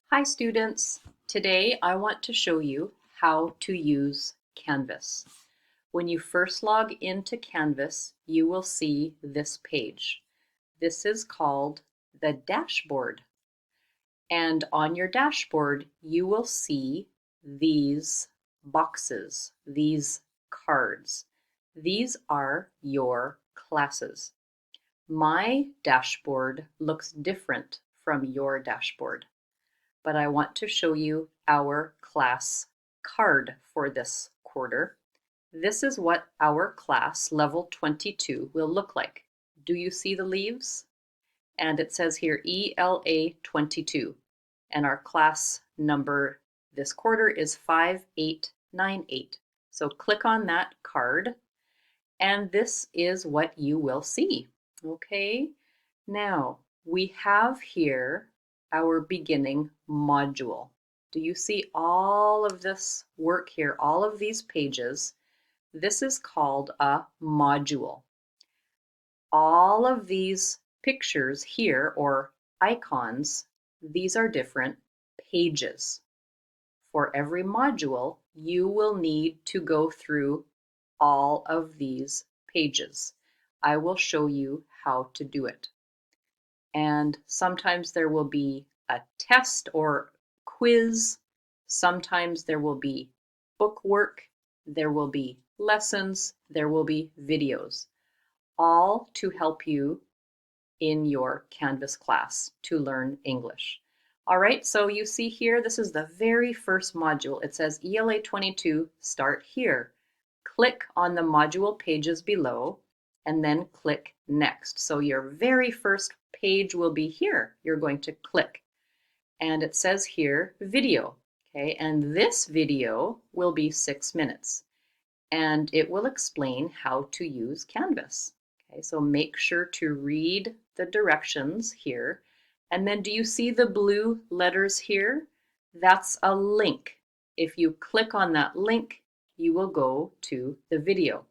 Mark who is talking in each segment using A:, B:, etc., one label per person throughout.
A: Hi students! Today I want to show you how to use Canvas. When you first log into Canvas, you will see this page. This is called the dashboard. And on your dashboard, you will see these boxes, these cards. These are your classes. My dashboard looks different from your dashboard, but I want to show you our class card for this quarter. This is what our class, level 22, will look like. Do you see the leaves? And it says here ELA 22. And our class number this quarter is 5898. So click on that card, and this is what you will see. Okay, now we have here our beginning module. Do you see all of this work here, all of these pages? This is called a module. All of these pictures here, or icons, these are different pages. For every module, you will need to go through all of these pages. I will show you how to do it. And sometimes there will be a test or quiz. Sometimes there will be book work. There will be lessons. There will be videos, all to help you in your Canvas class to learn English. All right, so you see here, this is the very first module. It says ELA 22, start here. Click on the module pages below and then click next. So your very first page will be here. You're going to click. And it says here, video. Okay, and this video will be 6 minutes. And it will explain how to use Canvas. Okay, so make sure to read the directions here. And then do you see the blue letters here? That's a link. If you click on that link, you will go to the video.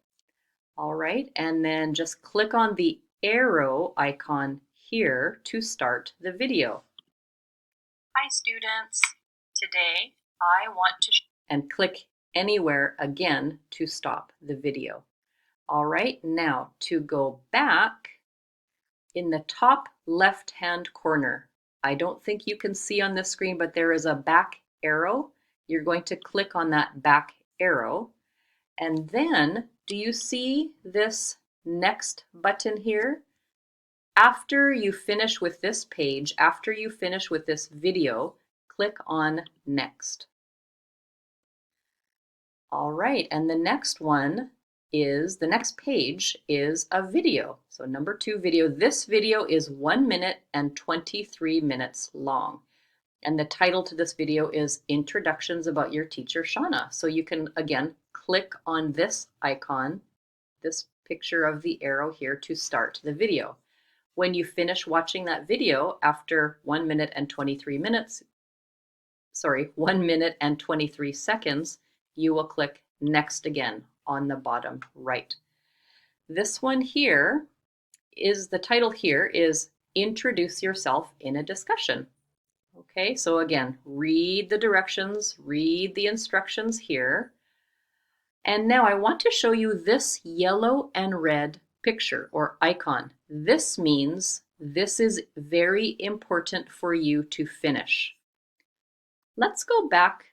A: All right, and then just click on the arrow icon here to start the video. Hi students, today I want to and click anywhere again to stop the video. All right, now to go back, in the top left-hand corner, I don't think you can see on the screen, but there is a back arrow. You're going to click on that back arrow. And then, do you see this next button here? After you finish with this page, after you finish with this video, click on next. All right, and the next one is, the next page is a video. So number 2 video. This video is 1 minute and 23 minutes long. And the title to this video is Introductions About Your Teacher, Shauna. So you can, again, click on this icon, this picture of the arrow here to start the video. When you finish watching that video after 1 minute and 23 minutes, 1 minute and 23 seconds, you will click next again on the bottom right. This one here is, the title here is Introduce Yourself in a Discussion. Okay, so again, read the directions, read the instructions here. And now I want to show you this yellow and red picture or icon. This means this is very important for you to finish. Let's go back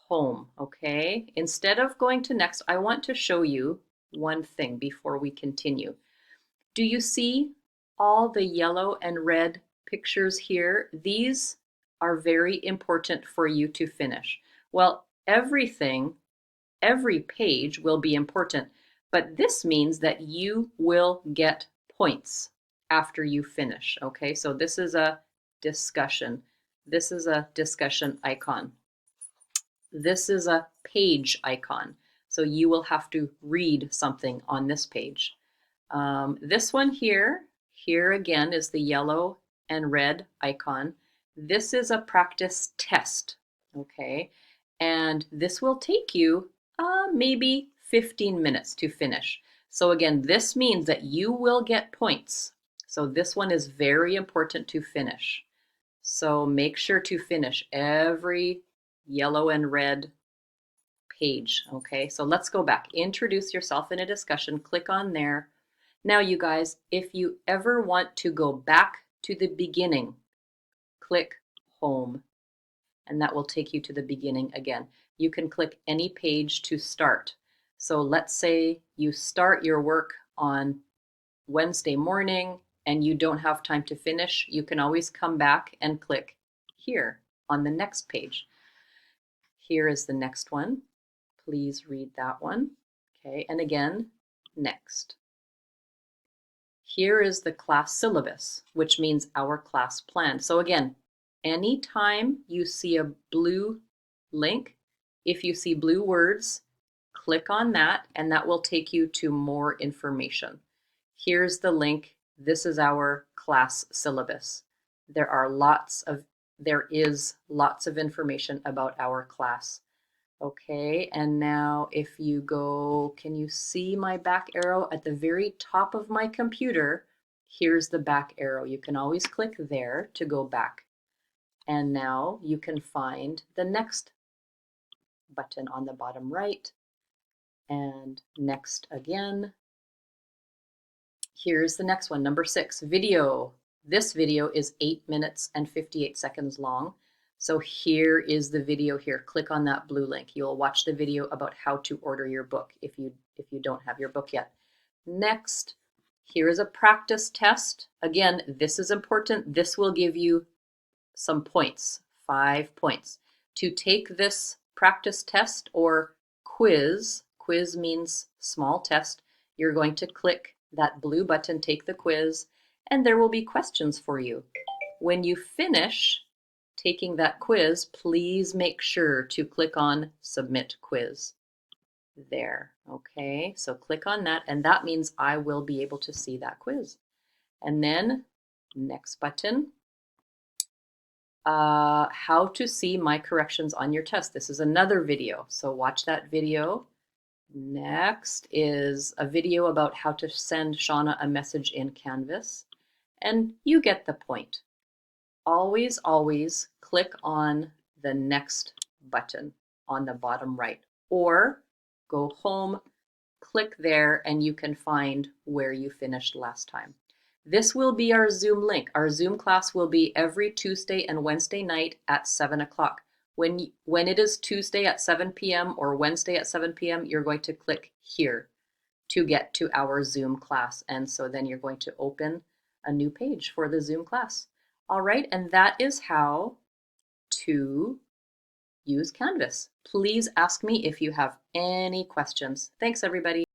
A: home, okay? Instead of going to next, I want to show you one thing before we continue. Do you see all the yellow and red pictures here? These are very important for you to finish. Well, everything, every page will be important, but this means that you will get points after you finish, okay? So this is a discussion. This is a discussion icon. This is a page icon. So you will have to read something on this page. This one here again is the yellow and red icon. This is a practice test, okay? And this will take you maybe 15 minutes to finish. So again, this means that you will get points. So this one is very important to finish. So make sure to finish every yellow and red page, okay? So let's go back. Introduce yourself in a discussion, click on there. Now you guys, if you ever want to go back to the beginning, click home, and that will take you to the beginning again. You can click any page to start. So let's say you start your work on Wednesday morning and you don't have time to finish, you can always come back and click here on the next page. Here is the next one. Please read that one. Okay, and again, next. Here is the class syllabus, which means our class plan. So again, anytime you see a blue link, if you see blue words, click on that and that will take you to more information. Here's the link. This is our class syllabus. There is lots of information about our class. Okay, and now if you go, can you see my back arrow at the very top of my computer? Here's the back arrow. You can always click there to go back. And now you can find the next button on the bottom right, and next again. Here's the next one, number 6, video. This video is 8 minutes and 58 seconds long. So here is the video here. Click on that blue link. You'll watch the video about how to order your book if you don't have your book yet. Next, here is a practice test. Again, this is important. This will give you some points, 5 points. To take this practice test or quiz means small test, you're going to click that blue button, take the quiz, and there will be questions for you. When you finish taking that quiz, please make sure to click on Submit Quiz. There, okay? So click on that, and that means I will be able to see that quiz. And then, next button, how to see my corrections on your test. This is another video, so watch that video. Next is a video about how to send Shauna a message in Canvas, and you get the point. Always, always click on the next button on the bottom right, or go home, click there, and you can find where you finished last time. This will be our Zoom link. Our Zoom class will be every Tuesday and Wednesday night at 7 o'clock. When it is Tuesday at 7 p.m. or Wednesday at 7 p.m., you're going to click here to get to our Zoom class. And so then you're going to open a new page for the Zoom class. All right, and that is how to use Canvas. Please ask me if you have any questions. Thanks, everybody.